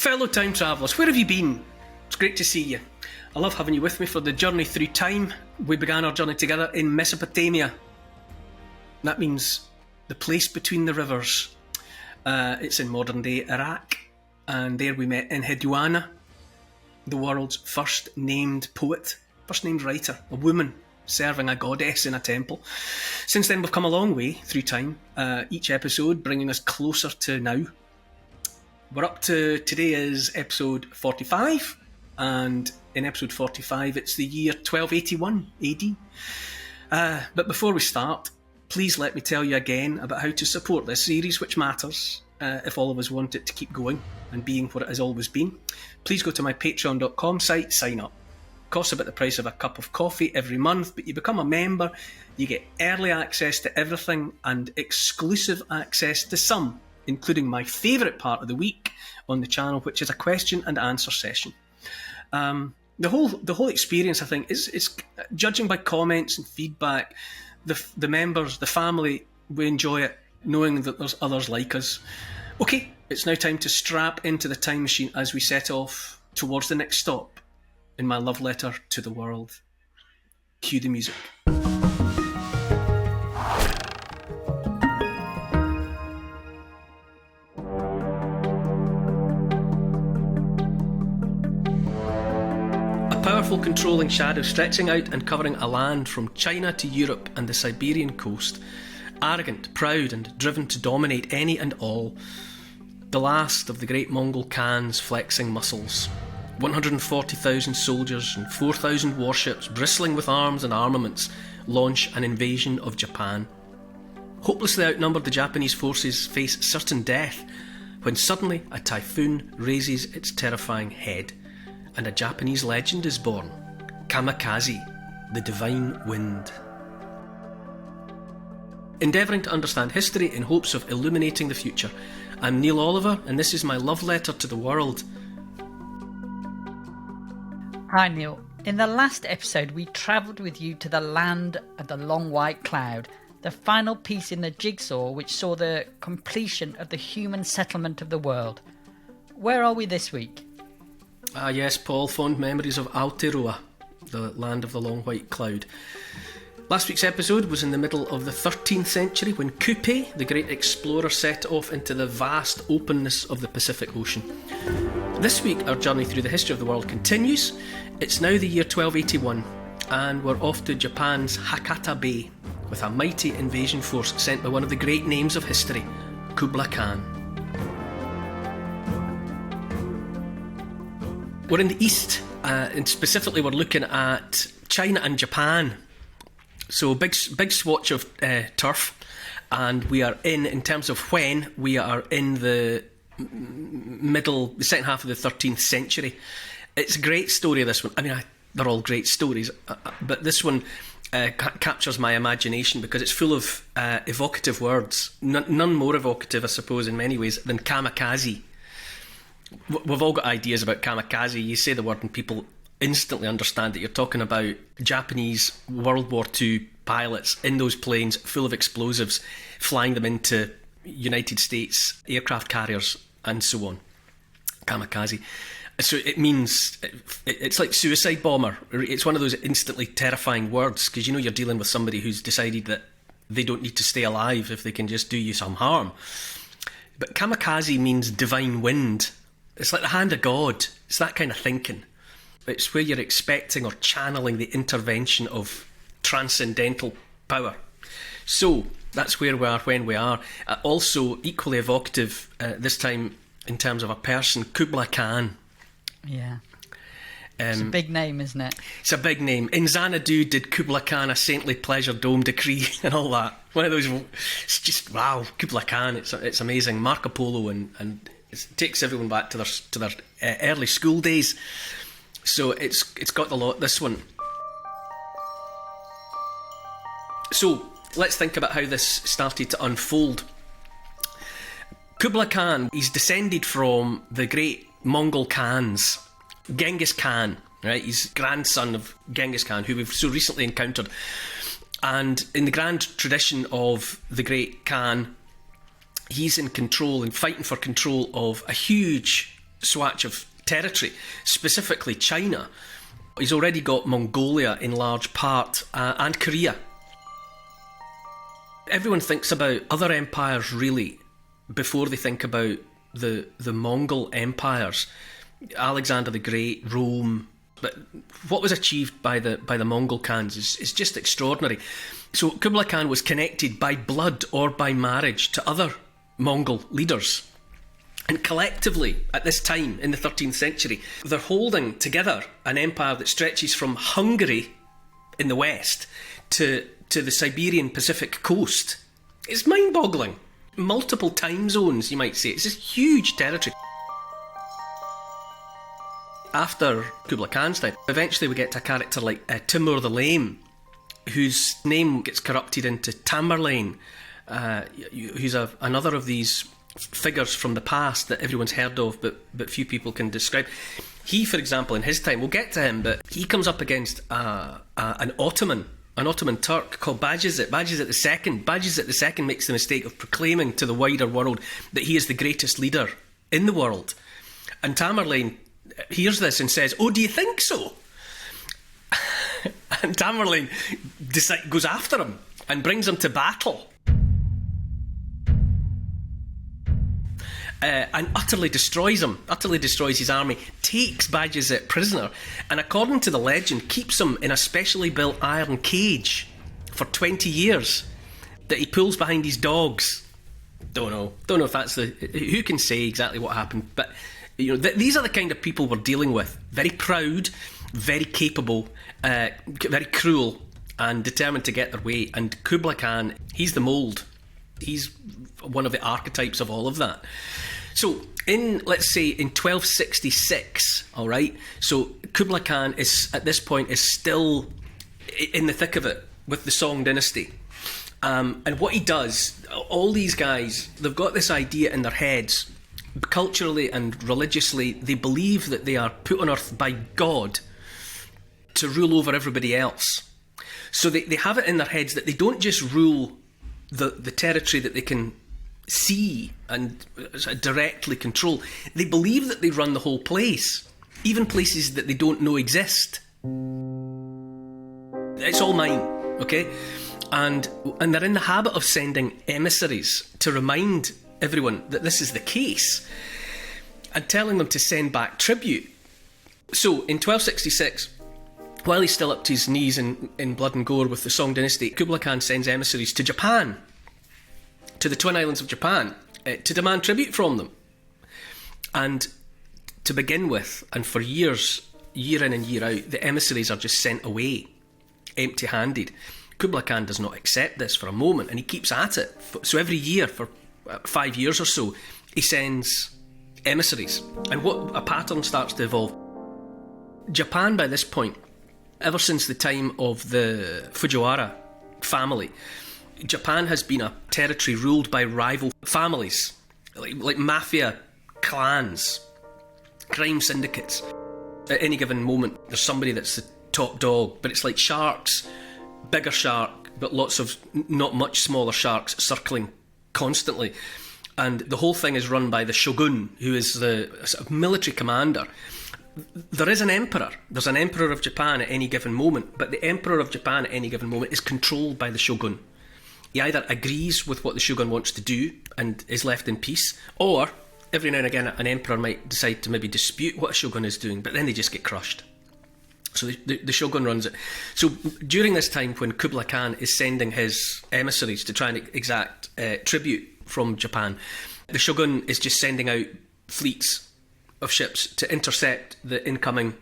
Fellow time travellers, where have you been? It's great to see you. I love having you with me for the journey through time. We began our journey together in Mesopotamia. That means the place between the rivers. It's in modern day Iraq, and there we met Enheduanna, the world's first named poet, first named writer, a woman serving a goddess in a temple. Since then we've come a long way through time, each episode bringing us closer to now. We're up to, today is episode 45, and in episode 45 it's the year 1281 AD. But before we start, please let me tell you again about how to support this series, which matters if all of us want it to keep going and being what it has always been. Please go to my patreon.com site, sign up. It costs about the price of a cup of coffee every month, but you become a member, you get early access to everything and exclusive access to some, including my favourite part of the week on the channel, which is a question and answer session. The whole experience, I think, is judging by comments and feedback. The members, the family, we enjoy it, knowing that there's others like us. Okay, it's now time to strap into the time machine as we set off towards the next stop in my love letter to the world. Cue the music. Powerful controlling shadow stretching out and covering a land from China to Europe and the Siberian coast. Arrogant, proud and driven to dominate any and all. The last of the great Mongol Khans flexing muscles. 140,000 soldiers and 4,000 warships bristling with arms and armaments launch an invasion of Japan. Hopelessly outnumbered, the Japanese forces face certain death when suddenly a typhoon raises its terrifying head. And a Japanese legend is born. Kamikaze, the divine wind. Endeavouring to understand history in hopes of illuminating the future. I'm Neil Oliver, and this is my love letter to the world. Hi Neil. In the last episode we travelled with you to the land of the long white cloud, the final piece in the jigsaw which saw the completion of the human settlement of the world. Where are we this week? Ah yes, Paul, fond memories of Aotearoa, the land of the long white cloud. Last week's episode was in the middle of the 13th century when Kublai, the great explorer, set off into the vast openness of the Pacific Ocean. This week our journey through the history of the world continues. It's now the year 1281 and we're off to Japan's Hakata Bay with a mighty invasion force sent by one of the great names of history, Kublai Khan. We're in the east, and specifically we're looking at China and Japan. So big swatch of turf, and we are in terms of when, we are in the the second half of the 13th century. It's a great story, this one. I mean, they're all great stories, but this one captures my imagination because it's full of evocative words. None more evocative, I suppose, in many ways, than kamikaze. We've all got ideas about kamikaze. You say the word and people instantly understand that you're talking about Japanese World War II pilots in those planes full of explosives, flying them into United States aircraft carriers and so on. Kamikaze. So it means, it's like suicide bomber. It's one of those instantly terrifying words because you know you're dealing with somebody who's decided that they don't need to stay alive if they can just do you some harm. But kamikaze means divine wind. It's like the hand of God. It's that kind of thinking. It's where you're expecting or channeling the intervention of transcendental power. So that's where we are when we are. Also equally evocative this time in terms of a person, Kublai Khan. Yeah. It's a big name, isn't it? It's a big name. In Xanadu did Kublai Khan a saintly pleasure dome decree and all that. One of those, it's just, wow, Kublai Khan, it's amazing. Marco Polo and it takes everyone back to their early school days. So it's got a lot, this one. So let's think about how this started to unfold. Kublai Khan, he's descended from the great Mongol Khans. Genghis Khan, right? He's grandson of Genghis Khan, who we've so recently encountered. And in the grand tradition of the great Khan, he's in control and fighting for control of a huge swatch of territory, specifically China. He's already got Mongolia in large part, and Korea. Everyone thinks about other empires, really, before they think about the Mongol empires. Alexander the Great, Rome. But what was achieved by the Mongol Khans is just extraordinary. So Kublai Khan was connected by blood or by marriage to other Mongol leaders. And collectively, at this time, in the 13th century, they're holding together an empire that stretches from Hungary in the west to the Siberian Pacific coast. It's mind-boggling. Multiple time zones, you might say. It's this huge territory. After Kublai Khan's time, eventually we get to a character like Timur the Lame, whose name gets corrupted into Tamerlane, who's another of these figures from the past that everyone's heard of but few people can describe. He, for example, in his time, we'll get to him, but he comes up against an Ottoman Turk called Bajazet II. Bajazet II makes the mistake of proclaiming to the wider world that he is the greatest leader in the world. And Tamerlane hears this and says, "Oh, do you think so?" And Tamerlane goes after him and brings him to battle. And utterly destroys him, utterly destroys his army, takes Bajazet prisoner, and according to the legend, keeps him in a specially built iron cage for 20 years that he pulls behind his dogs. Don't know if that's who can say exactly what happened, but these are the kind of people we're dealing with. Very proud, very capable, very cruel, and determined to get their way. And Kublai Khan, he's the mould. He's one of the archetypes of all of that. So, let's say in 1266, all right, so Kublai Khan is, at this point, is still in the thick of it with the Song dynasty. And what he does, all these guys, they've got this idea in their heads, culturally and religiously, they believe that they are put on earth by God to rule over everybody else. So they have it in their heads that they don't just rule the territory that they can see and directly control. They believe that they run the whole place, even places that they don't know exist. It's all mine, okay? And they're in the habit of sending emissaries to remind everyone that this is the case and telling them to send back tribute. So in 1266, while he's still up to his knees in blood and gore with the Song dynasty, Kublai Khan sends emissaries to Japan, to the Twin Islands of Japan, to demand tribute from them. And to begin with, and for years, year in and year out, the emissaries are just sent away, empty-handed. Kublai Khan does not accept this for a moment, and he keeps at it. So every year, for 5 years or so, he sends emissaries. And what a pattern starts to evolve. Japan, by this point, ever since the time of the Fujiwara family, Japan has been a territory ruled by rival families, like mafia clans, crime syndicates. At any given moment, there's somebody that's the top dog, but it's like sharks, bigger shark, but lots of not much smaller sharks circling constantly. And the whole thing is run by the shogun, who is the sort of military commander. There is an emperor. There's an emperor of Japan at any given moment, but the emperor of Japan at any given moment is controlled by the shogun. He either agrees with what the shogun wants to do and is left in peace, or every now and again an emperor might decide to maybe dispute what a shogun is doing, but then they just get crushed. So the shogun runs it. So during this time when Kublai Khan is sending his emissaries to try and exact tribute from Japan, the shogun is just sending out fleets of ships to intercept the incoming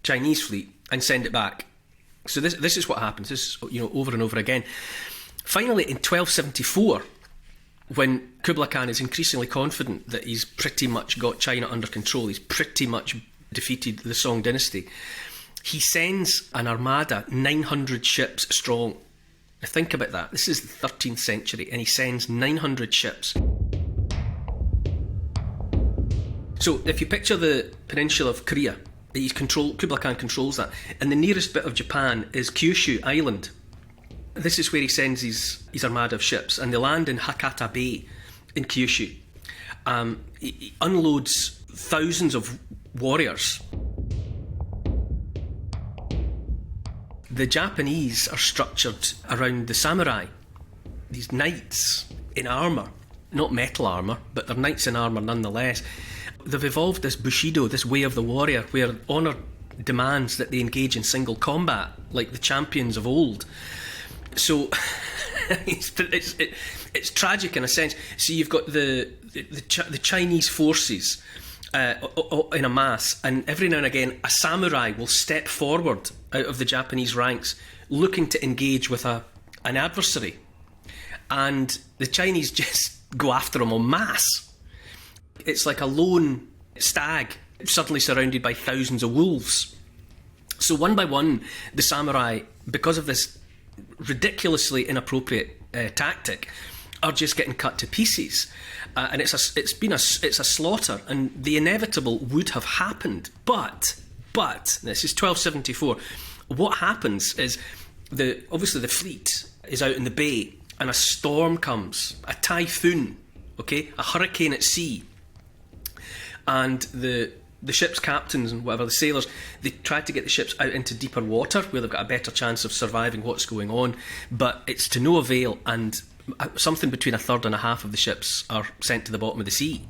Chinese fleet and send it back. So this is what happens. This is, over and over again. Finally, in 1274, when Kublai Khan is increasingly confident that he's pretty much got China under control, he's pretty much defeated the Song dynasty, he sends an armada 900 ships strong. Now think about that. This is the 13th century, and he sends 900 ships. So if you picture the peninsula of Korea, Kublai Khan controls that, and the nearest bit of Japan is Kyushu Island. This is where he sends his armada of ships, and they land in Hakata Bay in Kyushu. He unloads thousands of warriors. The Japanese are structured around the samurai, these knights in armour. Not metal armour, but they're knights in armour nonetheless. They've evolved this bushido, this way of the warrior, where honour demands that they engage in single combat, like the champions of old. So it's tragic in a sense. So you've got the Chinese forces in a mass, and every now and again a samurai will step forward out of the Japanese ranks looking to engage with an adversary, and the Chinese just go after him en masse. It's like a lone stag suddenly surrounded by thousands of wolves. So one by one, the samurai, because of this ridiculously inappropriate tactic, are just getting cut to pieces, and it's a slaughter, and the inevitable would have happened. But this is 1274. What happens is obviously the fleet is out in the bay, and a storm comes, a typhoon, a hurricane at sea, and the ship's captains and whatever, the sailors, they try to get the ships out into deeper water where they've got a better chance of surviving what's going on, but it's to no avail, and something between a third and a half of the ships are sent to the bottom of the sea.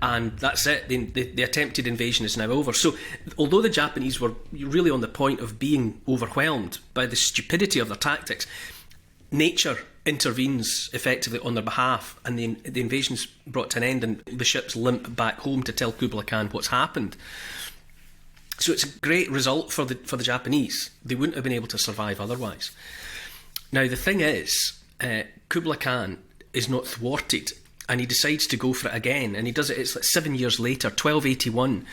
And that's it. The attempted invasion is now over. So although the Japanese were really on the point of being overwhelmed by the stupidity of their tactics, nature intervenes effectively on their behalf, and the invasion's brought to an end, and the ships limp back home to tell Kublai Khan what's happened. So it's a great result for the Japanese. They wouldn't have been able to survive otherwise. Now the thing is, Kublai Khan is not thwarted, and he decides to go for it again, and he does it. It's like 7 years later, 1281,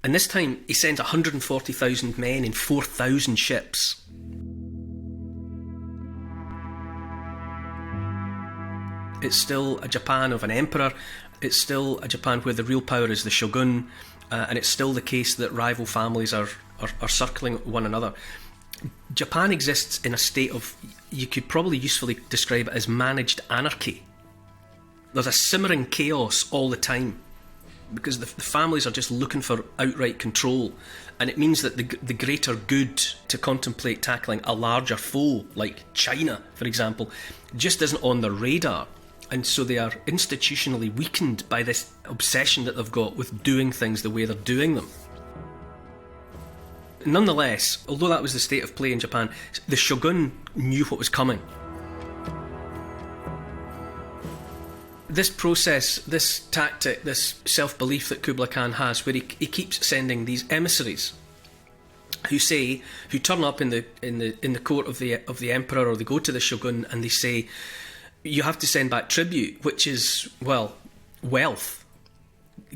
and this time he sends 140,000 men in 4,000 ships. It's still a Japan of an emperor. It's still a Japan where the real power is the shogun, and it's still the case that rival families are circling one another. Japan exists in a state of, you could probably usefully describe it as managed anarchy. There's a simmering chaos all the time because the families are just looking for outright control, and it means that the greater good to contemplate tackling a larger foe like China, for example, just isn't on their radar. And so they are institutionally weakened by this obsession that they've got with doing things the way they're doing them. Nonetheless, although that was the state of play in Japan, the shogun knew what was coming. This process, this tactic, this self-belief that Kublai Khan has, where he keeps sending these emissaries who turn up in the court of the emperor, or they go to the shogun and they say, you have to send back tribute, which is, well, wealth,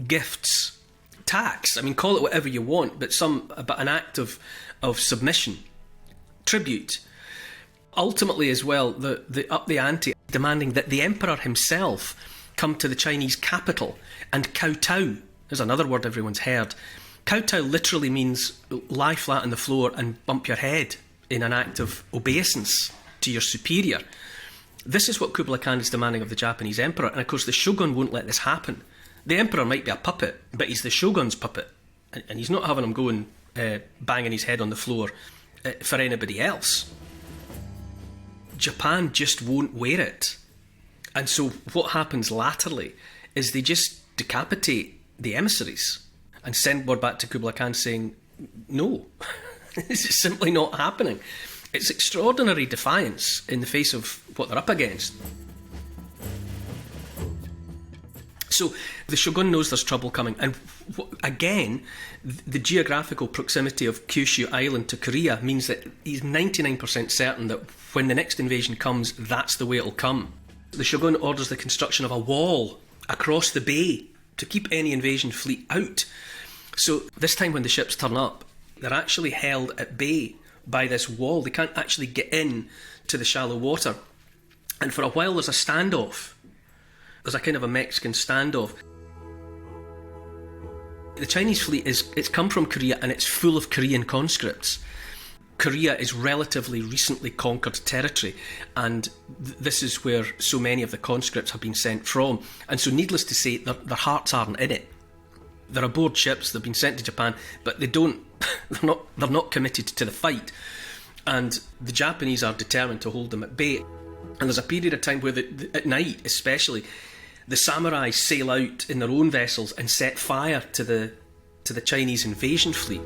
gifts, tax. I mean, call it whatever you want, but an act of submission, tribute. Ultimately, as well, the up the ante, demanding that the emperor himself come to the Chinese capital and kowtow. There's another word everyone's heard. Kowtow literally means lie flat on the floor and bump your head in an act of obeisance to your superior. This is what Kublai Khan is demanding of the Japanese emperor, and of course the shogun won't let this happen. The emperor might be a puppet, but he's the shogun's puppet, and he's not having him going banging his head on the floor for anybody else. Japan just won't wear it. And so what happens latterly is they just decapitate the emissaries and send word back to Kublai Khan saying, no, this is simply not happening. It's extraordinary defiance in the face of what they're up against. So the shogun knows there's trouble coming, and again, the geographical proximity of Kyushu Island to Korea means that he's 99% certain that when the next invasion comes, that's the way it'll come. The shogun orders the construction of a wall across the bay to keep any invasion fleet out. So this time when the ships turn up, they're actually held at bay by this wall. They can't actually get in to the shallow water. And for a while there's a standoff. There's a kind of a Mexican standoff. The Chinese fleet it's come from Korea, and it's full of Korean conscripts. Korea is relatively recently conquered territory, and this is where so many of the conscripts have been sent from. And so, needless to say, their hearts aren't in it. They're aboard ships, they've been sent to Japan, but they're not committed to the fight. And the Japanese are determined to hold them at bay. And there's a period of time where, at night especially, the samurai sail out in their own vessels and set fire to the Chinese invasion fleet.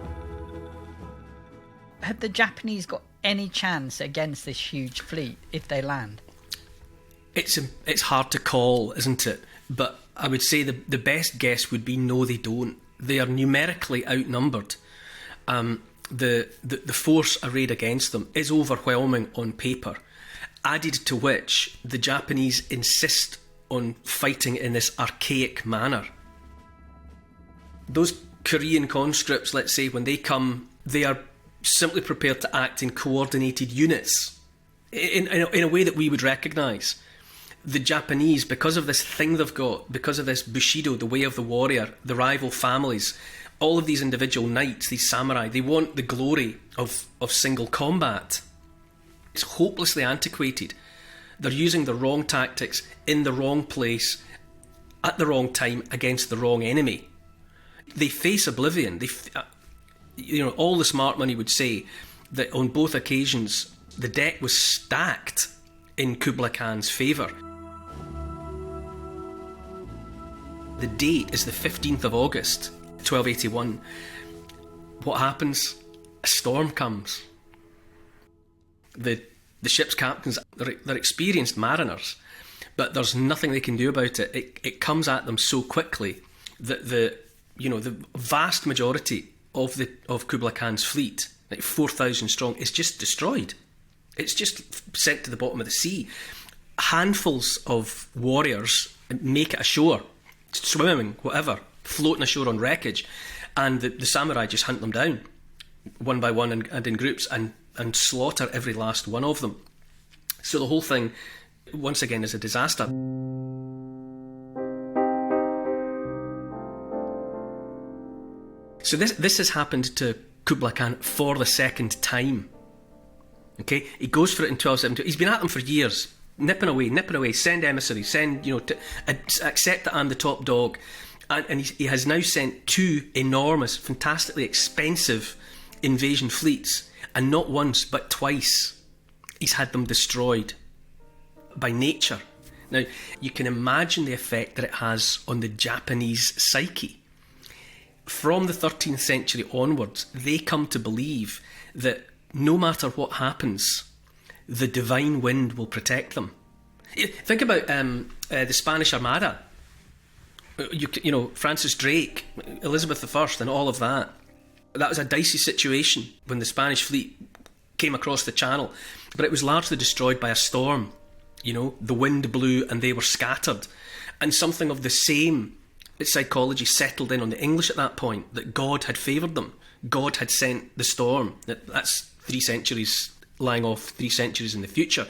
Have the Japanese got any chance against this huge fleet if they land? It's hard to call, isn't it? But I would say the best guess would be no, they don't. They are numerically outnumbered. The force arrayed against them is overwhelming on paper, added to which the Japanese insist on fighting in this archaic manner. Those Korean conscripts, let's say, when they come, they are simply prepared to act in coordinated units in a way that we would recognise. The Japanese, because of this thing they've got, because of this Bushido, the way of the warrior, the rival families, all of these individual knights, these samurai, they want the glory of single combat. It's hopelessly antiquated. They're using the wrong tactics in the wrong place at the wrong time against the wrong enemy. They face oblivion. All the smart money would say that on both occasions the deck was stacked in Kublai Khan's favour. The date is the 15th of August, 1281. What happens? A storm comes. The ship's captains, they're experienced mariners, but there's nothing they can do about it. It comes at them so quickly that the vast majority of Kublai Khan's fleet, like 4,000 strong, is just destroyed. It's just sent to the bottom of the sea. Handfuls of warriors make it ashore, swimming, whatever, floating ashore on wreckage, and the samurai just hunt them down one by one and in groups and slaughter every last one of them. So the whole thing, once again, is a disaster. So this has happened to Kublai Khan for the second time. Okay, he goes for it in 1272. He's been at them for years, nipping away, send emissaries, accept that I'm the top dog. And he has now sent two enormous, fantastically expensive invasion fleets, and not once but twice he's had them destroyed by nature. Now, you can imagine the effect that it has on the Japanese psyche. From the 13th century onwards, they come to believe that no matter what happens, the divine wind will protect them. Think about the Spanish Armada. Francis Drake, Elizabeth I, and all of that. That was a dicey situation when the Spanish fleet came across the channel, but it was largely destroyed by a storm. The wind blew and they were scattered. And something of the same psychology settled in on the English at that point, that God had favoured them. God had sent the storm. That's 3 centuries, lying off 3 centuries in the future.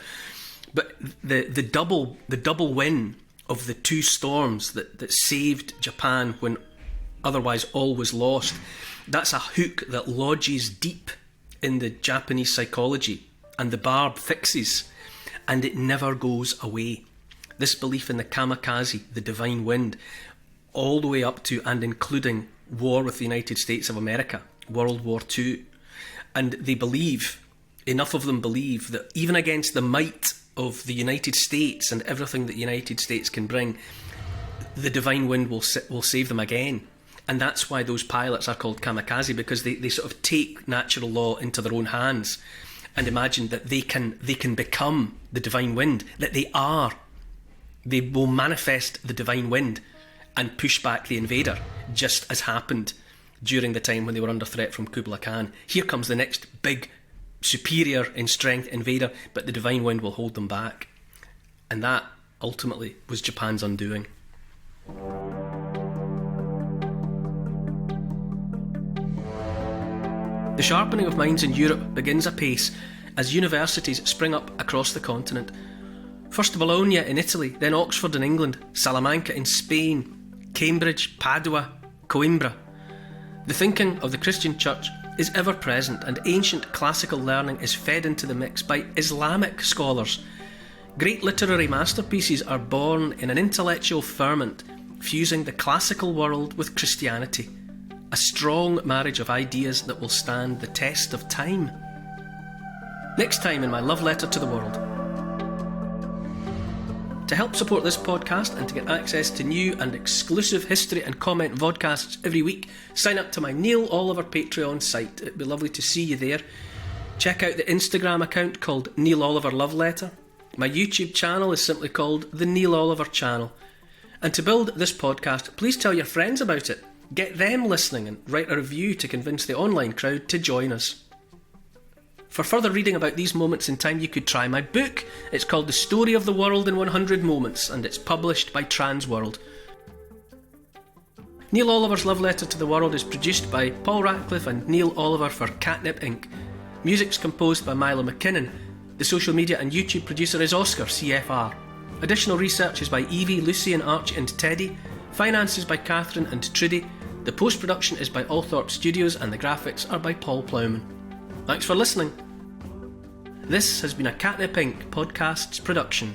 But the double win of the two storms that saved Japan when otherwise all was lost, that's a hook that lodges deep in the Japanese psychology, and the barb fixes, and it never goes away. This belief in the kamikaze, the divine wind, all the way up to and including war with the United States of America, World War II. And they believe, enough of them believe, that even against the might of the United States and everything that the United States can bring, the divine wind will save them again. And that's why those pilots are called kamikaze, because they sort of take natural law into their own hands and imagine that they can become the divine wind, that they will manifest the divine wind and push back the invader, just as happened during the time when they were under threat from Kublai Khan. Here comes the next big, superior in strength invader, but the divine wind will hold them back. And that, ultimately, was Japan's undoing. The sharpening of minds in Europe begins apace as universities spring up across the continent. First Bologna in Italy, then Oxford in England, Salamanca in Spain, Cambridge, Padua, Coimbra. The thinking of the Christian Church is ever present, and ancient classical learning is fed into the mix by Islamic scholars. Great literary masterpieces are born in an intellectual ferment, fusing the classical world with Christianity. A strong marriage of ideas that will stand the test of time. Next time in my love letter to the world. To help support this podcast and to get access to new and exclusive history and comment vodcasts every week, sign up to my Neil Oliver Patreon site. It'd be lovely to see you there. Check out the Instagram account called Neil Oliver Love Letter. My YouTube channel is simply called The Neil Oliver Channel. And to build this podcast, please tell your friends about it. Get them listening and write a review to convince the online crowd to join us. For further reading about these moments in time, you could try my book. It's called The Story of the World in 100 Moments, and it's published by Transworld. Neil Oliver's Love Letter to the World is produced by Paul Ratcliffe and Neil Oliver for Catnip Inc. Music's composed by Milo McKinnon. The social media and YouTube producer is Oscar, CFR. Additional research is by Evie, Lucian, Archie and Teddy. Finance is by Catherine and Trudy. The post-production is by Althorpe Studios and the graphics are by Paul Plowman. Thanks for listening. This has been a Catnip Inc. Podcasts production.